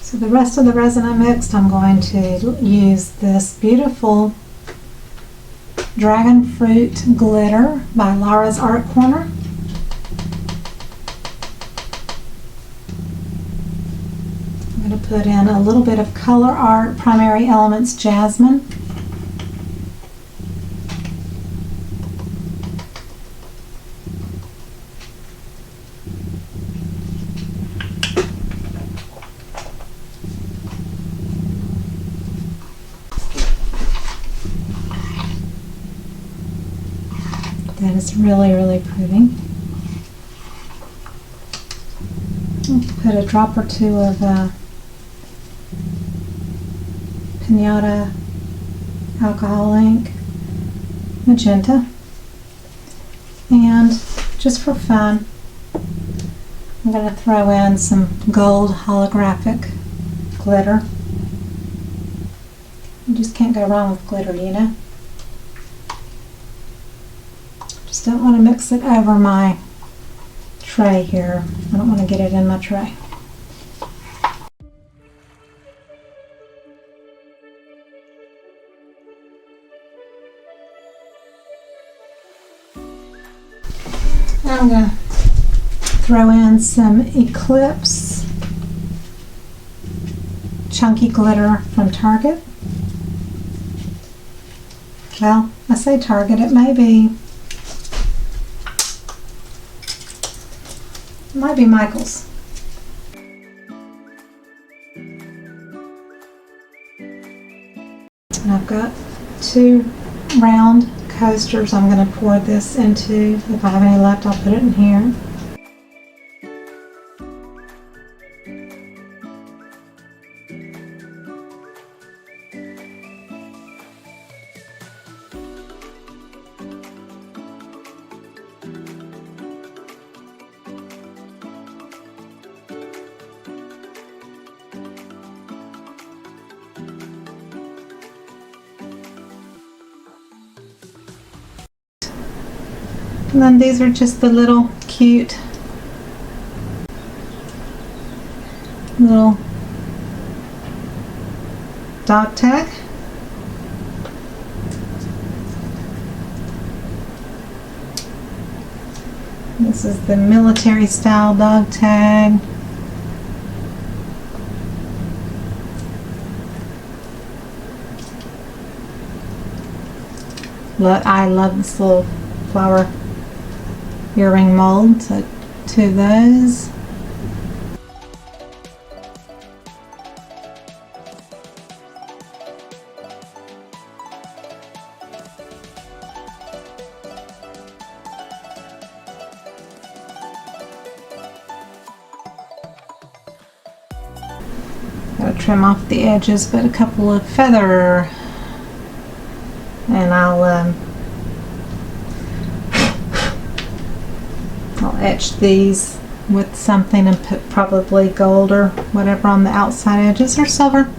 So the rest of the resin I mixed, I'm going to use this beautiful Dragon Fruit Glitter by Laura's Art Corner. I'm going to put in a little bit of Color Art Primary Elements Jasmine. That is really, really pretty. I'll put a drop or two of Pinata Alcohol Ink Magenta. And just for fun, I'm going to throw in some gold holographic glitter. You just can't go wrong with glitter, you know. Just don't want to mix it over my tray here. I don't want to get it in my tray. Now I'm going to throw in some Eclipse chunky glitter from Target. Well, I say Target, it might be Michael's. And I've got 2 round coasters I'm going to pour this into. If I have any left, I'll put it in here. And then these are just the little cute little dog tag. This is the military style dog tag. I love this little flower earring mold, so 2 of those. Gotta trim off the edges, but a couple of feather, and I'll etch these with something and put probably gold or whatever on the outside edges, or silver.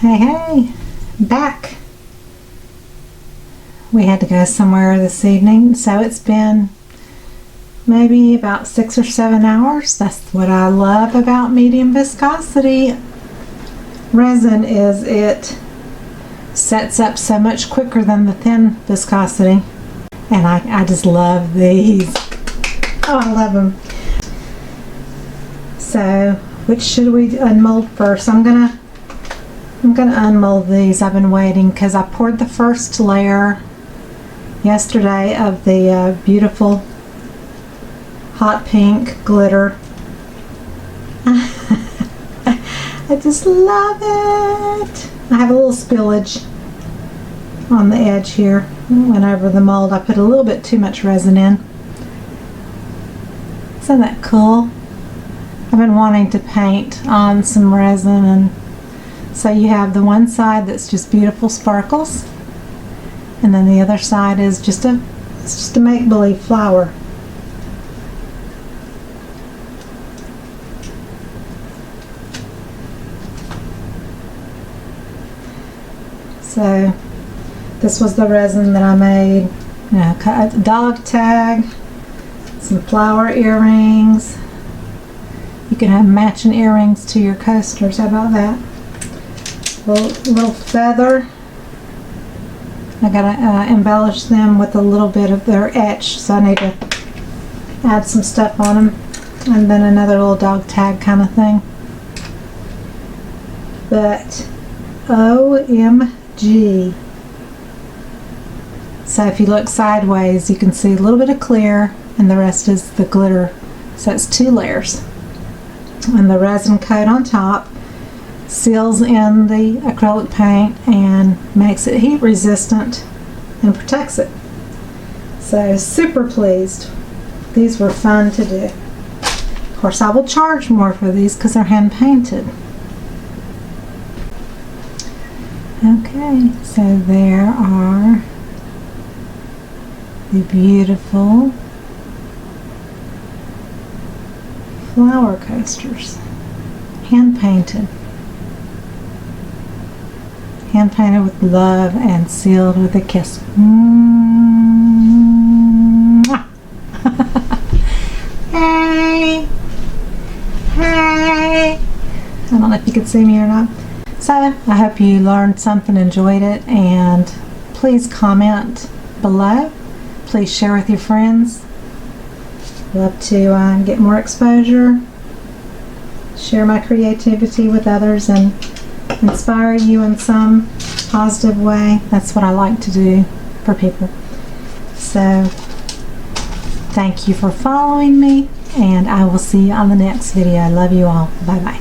Hey, back. We had to go somewhere this evening, so it's been maybe about 6 or 7 hours. That's what I love about medium viscosity resin, is it sets up so much quicker than the thin viscosity. And I just love these. Oh, I love them. So, which should we unmold first? I'm gonna unmold these. I've been waiting because I poured the first layer yesterday of the beautiful hot pink glitter. I just love it. I have a little spillage on the edge here. Went over the mold. I put a little bit too much resin in. Isn't that cool? I've been wanting to paint on some resin, and so you have the one side that's just beautiful sparkles, and then the other side is just a make-believe flower. So this was the resin that I made. You know, cut a dog tag, some flower earrings. You can have matching earrings to your coasters. How about that? Little feather. I gotta embellish them with a little bit of their etch, so I need to add some stuff on them. And then another little dog tag kind of thing. But OMG. So if you look sideways, you can see a little bit of clear, and the rest is the glitter. So it's 2 layers. And the resin coat on top seals in the acrylic paint and makes it heat resistant and protects it. So super pleased. These were fun to do. Of course, I will charge more for these because they're hand painted. Okay, so there are the beautiful flower coasters, hand painted with love and sealed with a kiss. Hey, I don't know if you could see me or not. So I hope you learned something, enjoyed it, and please comment below. Please share with your friends. Love to get more exposure, share my creativity with others, and inspire you in some positive way. That's what I like to do for people. So thank you for following me, and I will see you on the next video. I love you all. Bye bye.